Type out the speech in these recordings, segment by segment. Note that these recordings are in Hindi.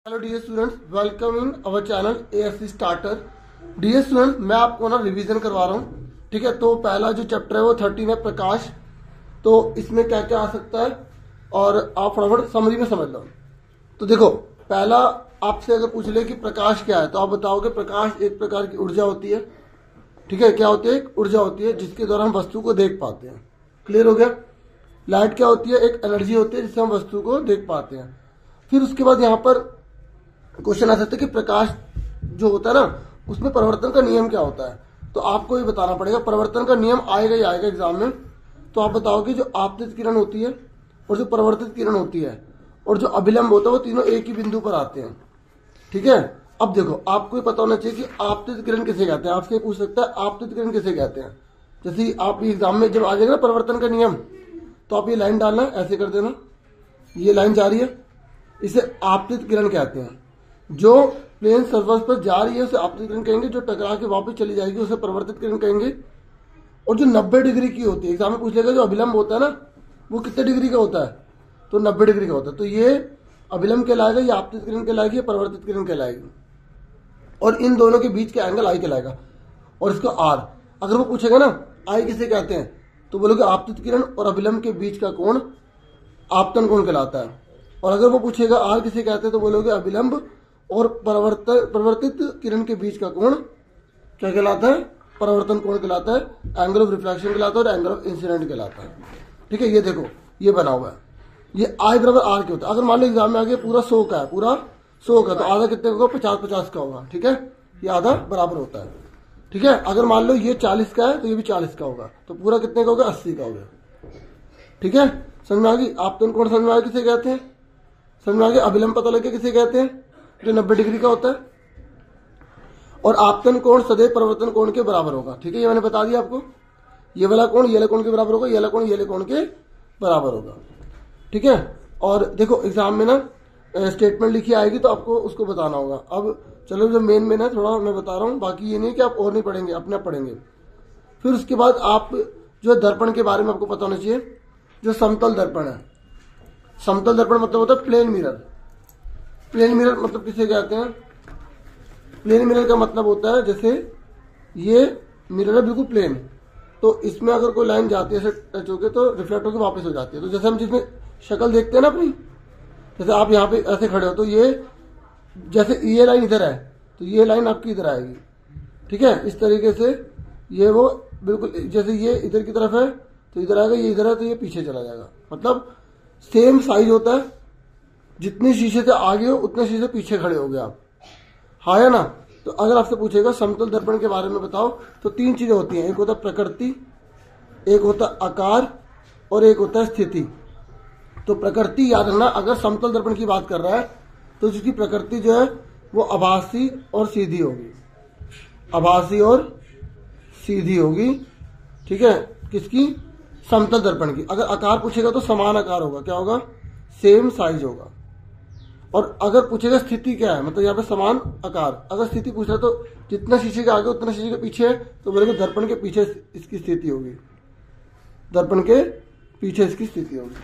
Hello dear students, welcome in our channel ASC starter. Dear students, मैं आपको ना रिवीजन करवा रहा हूँ। ठीक है, तो पहला जो चैप्टर है वो 13 है, प्रकाश। तो इसमें क्या क्या आ सकता है और आप फटाफट समरी में समझ लो। तो देखो, पहला आपसे अगर पूछ ले कि प्रकाश क्या है, तो आप बताओगे प्रकाश एक प्रकार की ऊर्जा होती है। ठीक है, क्या होती है? एक ऊर्जा होती है जिसके द्वारा हम वस्तु को देख पाते हैं। क्लियर हो गया? लाइट क्या होती है? एक एनर्जी होती है जिससे हम वस्तु को देख पाते हैं। फिर उसके बाद यहाँ पर क्वेश्चन आ सकता है कि प्रकाश जो होता है ना, उसमें परिवर्तन का नियम क्या होता है। तो आपको ये बताना पड़ेगा। परिवर्तन का नियम आएगा ही आएगा एग्जाम में। तो आप बताओगे जो आपतित किरण होती है और जो परावर्तित किरण होती है और जो अभिलंब होता है, वो तीनों एक ही बिंदु पर आते हैं। ठीक है, अब देखो, आपको ये पता होना चाहिए कि आपतित किरण किसे कहते हैं। आपसे पूछ सकता है आपतित किरण किसे कहते हैं। जैसे आप एग्जाम में जब आ जाएगा ना परिवर्तन का नियम, तो आप ये लाइन डालना, ऐसे कर देना, ये लाइन जा रही है, इसे आपतित किरण कहते हैं। जो प्लेन सरफेस पर जा रही है उसे आपतित किरण कहेंगे, जो टकरा के वापस चली जाएगी उसे परावर्तित किरण कहेंगे। और जो 90 डिग्री की होती है, एग्जाम में पूछ लेगा जो अभिलंब होता है ना, वो कितने डिग्री का होता है? तो 90 डिग्री का होता है। तो ये अभिलंब कहलाएगा, ये आपतित किरण कहलाएगी, या परावर्तित किरण कहलाएगी। और इन दोनों के बीच का एंगल आई कहलाएगा, और इसका आर। अगर वो पूछेगा ना आई किसे कहते हैं, तो बोलोगे आपतित किरण और अभिलंब के बीच का कोण आपतन कोण कहलाता है। और अगर वो पूछेगा आर किसे कहते हैं, तो बोलोगे अभिलंब और परावर्तित किरण के बीच का कोण क्या कहलाता है? परावर्तन कोण कहलाता है, एंगल ऑफ रिफ्लेक्शन कहलाता है और एंगल ऑफ इंसिडेंट कहलाता है। ठीक है, ये देखो, ये बना हुआ है, ये आई बराबर आर के होता है। अगर मान लो एग्जाम में आगे पूरा 100 का है, पूरा 100 का, तो आधा कितने का होगा? 50-50 का होगा। ठीक है, ये आधा बराबर होता है। ठीक है, अगर मान लो ये 40 का है तो ये भी 40 का होगा, तो पूरा कितने का होगा? 80 का होगा। ठीक है, समझ में आ गई? आपतन कोण समझ में आ गया किसे कहते हैं? समझ में आ गया? अभिलंब पता लगे किसे कहते हैं? जो 90 डिग्री का होता है। और आपतन कोण सदैव परिवर्तन कोण के बराबर होगा। ठीक है, ये मैंने बता दिया आपको। ये वाला कोण ये वाला कोण के बराबर होगा, ये वाला कोण ये वाले कोण के बराबर होगा। ठीक है, और देखो एग्जाम में ना स्टेटमेंट लिखी आएगी तो आपको उसको बताना होगा। अब चलो, जो मेन है थोड़ा मैं बता रहा हूँ, बाकी ये नहीं कि आप और नहीं पढ़ेंगे, अपने आप पढ़ेंगे। फिर उसके बाद आप जो दर्पण के बारे में आपको पता होना चाहिए। जो समतल दर्पण है, समतल दर्पण मतलब होता है प्लेन मिरर। प्लेन मिरर मतलब किसे कहते हैं? प्लेन मिरर का मतलब होता है जैसे ये मिरर है बिल्कुल प्लेन, तो इसमें अगर कोई लाइन जाती है, ऐसे टच होकर तो रिफ्लेक्ट होकर वापस हो जाती है। तो जैसे हम जिसमें शक्ल देखते हैं ना अपनी, जैसे आप यहाँ पे ऐसे खड़े हो, तो ये जैसे ये लाइन इधर है तो ये लाइन आपकी इधर आएगी। ठीक है, इस तरीके से ये वो बिल्कुल जैसे ये इधर की तरफ है तो इधर आएगा, ये इधर है तो ये पीछे चला जाएगा। मतलब सेम साइज होता है, जितनी शीशे से आगे हो उतने शीशे पीछे खड़े हो गए आप। हाँ या ना? तो अगर आपसे पूछेगा समतल दर्पण के बारे में बताओ, तो 3 चीजें होती हैं। एक होता है प्रकृति, एक होता है आकार और एक होता है स्थिति। तो प्रकृति याद रखना, अगर समतल दर्पण की बात कर रहा है तो जिसकी प्रकृति जो है वो आभासी और सीधी होगी, आभासी और सीधी होगी। ठीक है, किसकी? समतल दर्पण की। अगर आकार पूछेगा तो समान आकार होगा, क्या होगा? सेम साइज होगा। और अगर पूछेगा स्थिति क्या है, मतलब यहाँ पे समान आकार। अगर स्थिति पूछ रहा है तो जितना शीशे के आगे उतना शीशे के पीछे है, तो बोलेंगे दर्पण के पीछे इसकी स्थिति होगी, दर्पण के पीछे इसकी स्थिति होगी।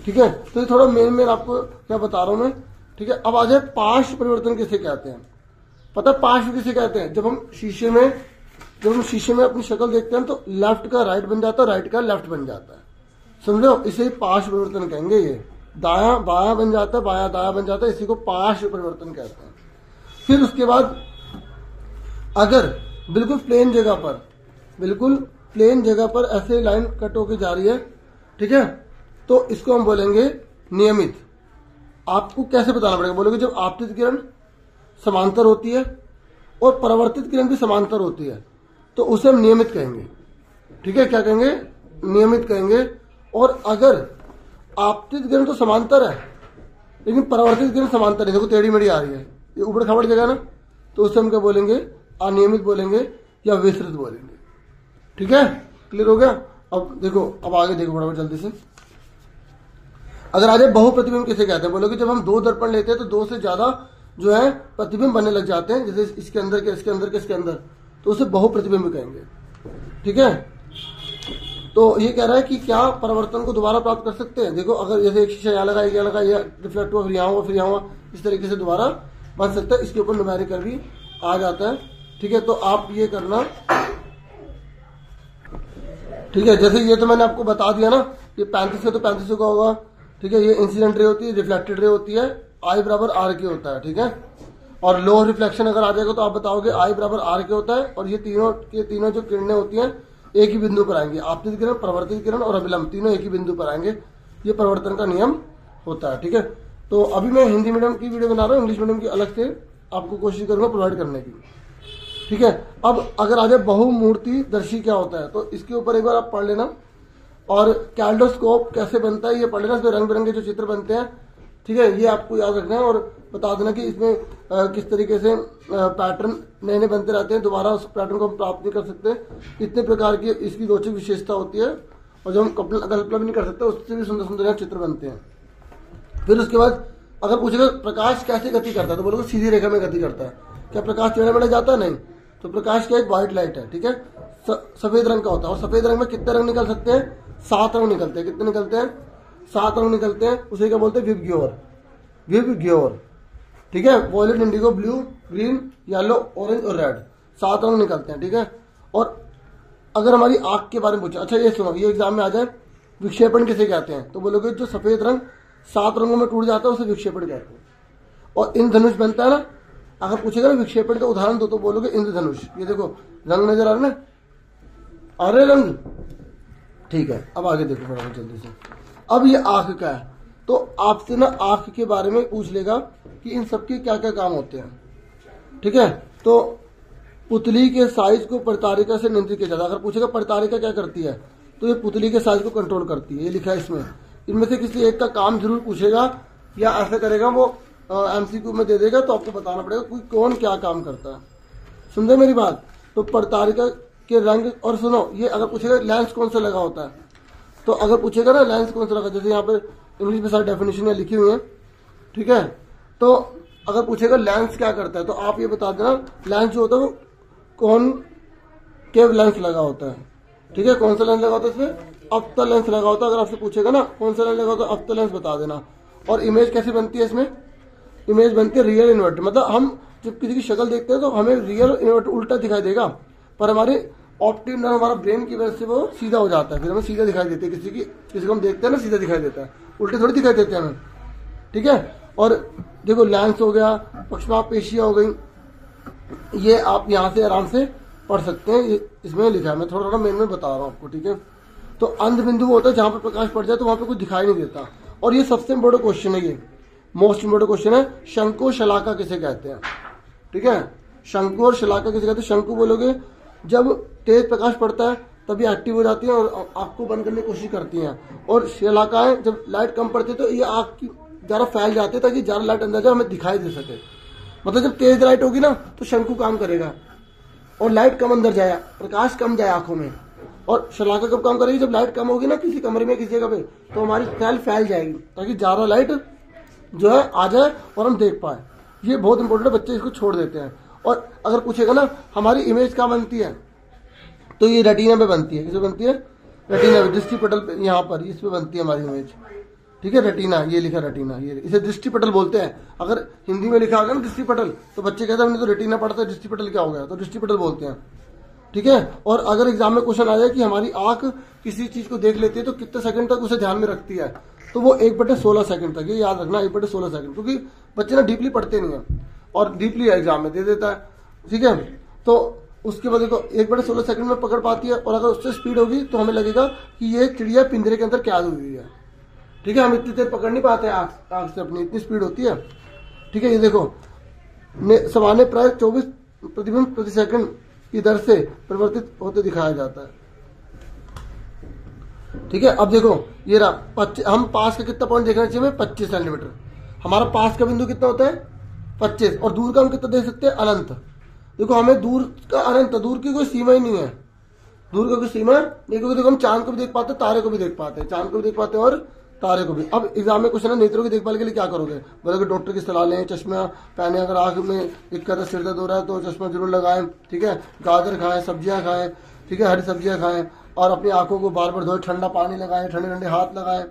ठीक है, तो ये थोड़ा मेन आपको क्या बता रहा हूं मैं। ठीक है, अब आ जाए पार्श्व परिवर्तन किसे कहते हैं। पता है पार्श्व किसे कहते हैं? जब हम शीशे में अपनी शक्ल देखते हैं तो लेफ्ट का राइट बन जाता है, राइट का लेफ्ट बन जाता है। समझो, इसे पार्श्व परिवर्तन कहेंगे। ये दायां बायां बन जाता है, बायां दायां बन जाता है, इसी को पार्श्व परिवर्तन कहते हैं। फिर उसके बाद अगर बिल्कुल प्लेन जगह पर ऐसे लाइन कट होके जा रही है, ठीक है, तो इसको हम बोलेंगे नियमित। आपको कैसे बताना पड़ेगा? बोलोगे जब आपतित किरण समांतर होती है और परावर्तित किरण भी समांतर होती है तो उसे हम नियमित कहेंगे। ठीक है, क्या कहेंगे? नियमित कहेंगे। और अगर आपतित किरण तो समांतर है लेकिन परावर्तित किरण समांतर है, देखो टेढ़ी मेढ़ी आ रही है, ये ऊबड़ खाबड़ जगह ना, तो उसे हम क्या बोलेंगे? अनियमित बोलेंगे या विस्तृत बोलेंगे। ठीक है, क्लियर हो गया? अब देखो, अब आगे देखो बराबर जल्दी से। अगर आ जाए बहुप्रतिबिंब किसे कहते हैं? बोलोगे जब हम 2 दर्पण लेते हैं तो 2 से ज्यादा जो है प्रतिबिंब बनने लग जाते हैं, जैसे इसके अंदर के इसके अंदर के इसके अंदर, तो उसे बहुप्रतिबिंब कहेंगे। ठीक है, तो ये कह रहा है कि क्या परावर्तन को दोबारा प्राप्त कर सकते हैं। देखो अगर जैसे एक शीशा यहाँ लगा, एक यहाँ लगा, ये रिफ्लेक्ट हुआ, फिर यहाँ हुआ, फिर यहाँ हुआ, इस तरीके से दोबारा बन सकता है। इसके ऊपर न्यूमेरिकल भी आ जाता है। ठीक है, तो आप ये करना। ठीक है, जैसे ये तो मैंने आपको बता दिया ना, ये 35 है तो 35 का होगा। ठीक है, ये इंसिडेंट रे होती है, रिफ्लेक्टेड रे होती है, आई बराबर आर के होता है। ठीक है, और लो रिफ्लेक्शन अगर आ जाएगा तो आप बताओगे आई बराबर आर के होता है। और ये तीनों के तीनों जो किरणें होती हैं एक ही बिंदु पर आएंगे, आपतित किरण, परावर्तित किरण और अभिलंब, तीनों एक ही बिंदु पर आएंगे। ये परिवर्तन का नियम होता है। ठीक है, तो अभी मैं हिंदी मीडियम की वीडियो बना रहा हूँ, इंग्लिश मीडियम की अलग से आपको कोशिश करूंगा प्रोवाइड करने की। ठीक है, अब अगर आ जाए बहुमूर्ति दर्शी क्या होता है, तो इसके ऊपर एक बार आप पढ़ लेना। और कैल्डोस्कोप कैसे बनता है ये पढ़ लेना, इसमें रंग बिरंगे जो चित्र बनते हैं। ठीक है, ये आपको याद रखना है और बता देना कि इसमें किस तरीके से पैटर्न नए नए बनते रहते हैं, दोबारा उस पैटर्न को हम प्राप्त नहीं कर सकते। इतने प्रकार की इसकी रोचक विशेषता होती है, और जो हम कल्पना भी नहीं कर सकते, उससे भी सुंदर सुंदर चित्र बनते हैं। फिर उसके बाद अगर पूछेगा प्रकाश कैसे गति करता है, तो बोलोगे सीधी रेखा में गति करता है। क्या प्रकाश टेढ़ा मेढ़ा जाता है? नहीं। तो प्रकाश क्या एक व्हाइट लाइट है। ठीक है, सफेद रंग का होता है। और सफेद रंग में कितने रंग निकल सकते हैं? 7 रंग निकलते हैं। कितने निकलते हैं? 7 रंग निकलते हैं। उसे क्या बोलते हैं? विबग्योर। विबग्योर। ठीक है, violet, indigo, blue, green, yellow, orange और रेड, 7 रंग निकलते हैं। ठीक है, और अगर हमारी आंख के बारे में पूछा, अच्छा ये सुनो, ये एग्जाम में आ जाए, विक्षेपण किसे कहते हैं, तो बोलोगे जो सफेद रंग 7 रंगों में टूट जाता है उसे विक्षेपण कहते हैं। और इंद्रधनुष बनता है ना, अगर पूछेगा ना विक्षेपण का उदाहरण दो, तो बोलोगे इंद्रधनुष। ये देखो रंग नजर आ रहे ना, आ रहे रंग। ठीक है, अब आगे देखो फटाफट जल्दी से। अब ये आंख का है, तो आपसे ना आंख के बारे में पूछ लेगा कि इन सबके क्या क्या काम होते हैं। ठीक है, तो पुतली के साइज को परितारिका से नियंत्रित किया जाता है। अगर पूछेगा परितारिका क्या करती है, तो ये पुतली के साइज को कंट्रोल करती है। ये लिखा है इसमें, इनमें से किसी एक का काम जरूर पूछेगा, या ऐसा करेगा वो एमसीक्यू में दे देगा, तो आपको बताना पड़ेगा कोई कौन क्या काम करता है। समझे मेरी बात? तो परितारिका के रंग, और सुनो ये अगर पूछेगा लेंस कौन सा लगा होता है, तो अगर पूछेगा ना लेंस कौन सा लगा, जैसे यहाँ पर इंग्लिश में सारी डेफिनेशन लिखी हुई है। ठीक है, तो अगर पूछेगा लेंस क्या करता है, तो आप ये बता देना लेंस जो होता है वो कौन केव लेंस लगा होता है। ठीक है, कौन सा लेंस लगा होता है इसमें? अवतल लेंस लगा होता है। अगर आपसे पूछेगा ना कौन सा लेंस लगा होता है, अवतल लेंस बता देना। और इमेज कैसी बनती है इसमें? इमेज बनती है रियल इन्वर्ट, मतलब हम जब किसी की शक्ल देखते हैं तो हमें रियल इन्वर्ट उल्टा दिखाई देगा, पर हमारे ऑप्टिक नर्व, हमारा ब्रेन की वजह से वो सीधा हो जाता है, फिर हमें सीधा दिखाई देती है। किसी को हम देखते हैं ना सीधा दिखाई देता है, उल्टे थोड़ी दिखाई देते हैं हमें। ठीक है, और देखो लेंस हो गया, पक्षपात पेशियां हो गई, ये आप यहाँ से आराम से पढ़ सकते हैं। इसमें लिखा है, मैं थोड़ा थोड़ा मेन में बता रहा हूँ आपको। ठीक है, तो अंध बिंदु होता है जहां पर प्रकाश पड़ जाए तो वहां पर कुछ दिखाई नहीं देता। और ये सबसे इम्पोर्टेंट क्वेश्चन है, ये मोस्ट इम्पोर्टेंट क्वेश्चन है, शंकु और शलाका किसे कहते हैं। ठीक है, शंकु और शलाका किसे कहते हैं? शंकु बोलोगे जब तेज प्रकाश पड़ता है तभी एक्टिव हो जाती है और आंख को बंद करने की कोशिश करती हैं, और शलाकाएं जब लाइट कम पड़ती है तो ये आंख की ज्यादा फैल जाती है ताकि ज्यादा लाइट अंदर जाए, हमें दिखाई दे सके। मतलब जब तेज लाइट होगी ना तो शंकु काम करेगा और लाइट कम अंदर जाए, प्रकाश कम जाए आंखों में। और शलाका कब काम करेगी? जब लाइट कम होगी ना किसी कमरे में, किसी जगह पे, तो हमारी सेल फैल जाएगी ताकि ज्यादा लाइट जो है आ जाए और हम देख पाए। ये बहुत इंपॉर्टेंट है, बच्चे इसको छोड़ देते हैं। और अगर पूछेगा ना हमारी इमेज कहाँ बनती है, तो ये रेटिना पे बनती है। किसमें बनती है? रेटिना पे, दृष्टिपटल पे, यहाँ पर इस पे बनती है हमारी इमेज। ठीक है, रेटिना, ये लिखा रेटिना, ये इसे दृष्टिपटल बोलते हैं। अगर हिंदी में लिखा होगा ना दृष्टिपटल, तो बच्चे कहते हैं हमने तो रेटिना पढ़ता है, दृष्टिपटल क्या हो गया, तो दृष्टिपटल बोलते हैं। ठीक है, और अगर एग्जाम में क्वेश्चन आ जाए कि हमारी आंख किसी चीज को देख लेती है तो कितने सेकंड तक उसे ध्यान में रखती है, तो वो 1/16 सेकंड तक। ये याद रखना, 1/16 सेकंड, क्योंकि बच्चे ना डीपली पढ़ते नहीं है और डीपली एग्जाम में दे देता है। ठीक है, तो उसके बाद देखो 1/16 सेकंड में पकड़ पाती है, और अगर उससे स्पीड होगी तो हमें लगेगा कि ये चिड़िया पिंजरे के अंदर कैद हुई है। ठीक है, हम इतनी देर पकड़ नहीं पाते आंख से अपनी, इतनी स्पीड होती है। ठीक है, ये देखो सामान्य प्राय 24 प्रतिबिंब प्रति सेकंड की दर से परिवर्तित होते दिखाया जाता है। ठीक है, अब देखो ये रहा, हम पास का कितना पॉइंट देखना चाहिए हमें? 25 सेंटीमीटर। हमारा पास का बिंदु कितना होता है? 25। और दूर का हम कितना देख सकते हैं? अनंत। देखो हमें दूर का अनंत, दूर की कोई सीमा ही नहीं है, दूर का कोई सीमा नहीं, क्योंकि देखो हम चांद को भी देख पाते हैं, तारे को भी देख पाते हैं, चांद को भी देख पाते हैं और तारे को भी। अब एग्जाम में क्वेश्चन है नेत्रों की देखभाल के लिए क्या करोगे? बोलोगे डॉक्टर की सलाह लें, चश्मा पहने, अगर आंख में दिक्कत है, सिर दर्द हो रहा है तो चश्मा जरूर लगाएं। ठीक है, गाजर खाएं, सब्जियां खाएं, ठीक है, हरी सब्जियां खाएं, और अपनी आंखों को बार बार धोए, ठंडा पानी लगाए, ठंडे ठंडे हाथ लगाए,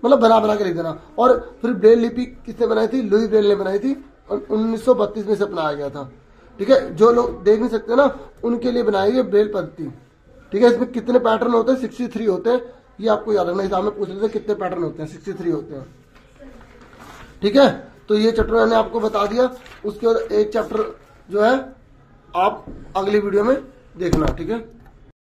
मतलब बना बना के लिख देना। और फिर ब्रेल लिपि किसने बनाई थी? लुई ब्रेल ने बनाई थी और 1932 में से अपनाया गया था। ठीक है, जो लोग देख नहीं सकते ना उनके लिए बनाई गई ब्रेल पद्धति। ठीक है, इसमें कितने पैटर्न होते हैं? 63 होते हैं। ये आपको याद रखना, एग्जाम में पूछ रहे थे कितने पैटर्न होते हैं, 63 होते हैं। ठीक है, तो ये चैप्टर मैंने आपको बता दिया। उसके बाद एक चैप्टर जो है आप अगली वीडियो में देखना। ठीक है।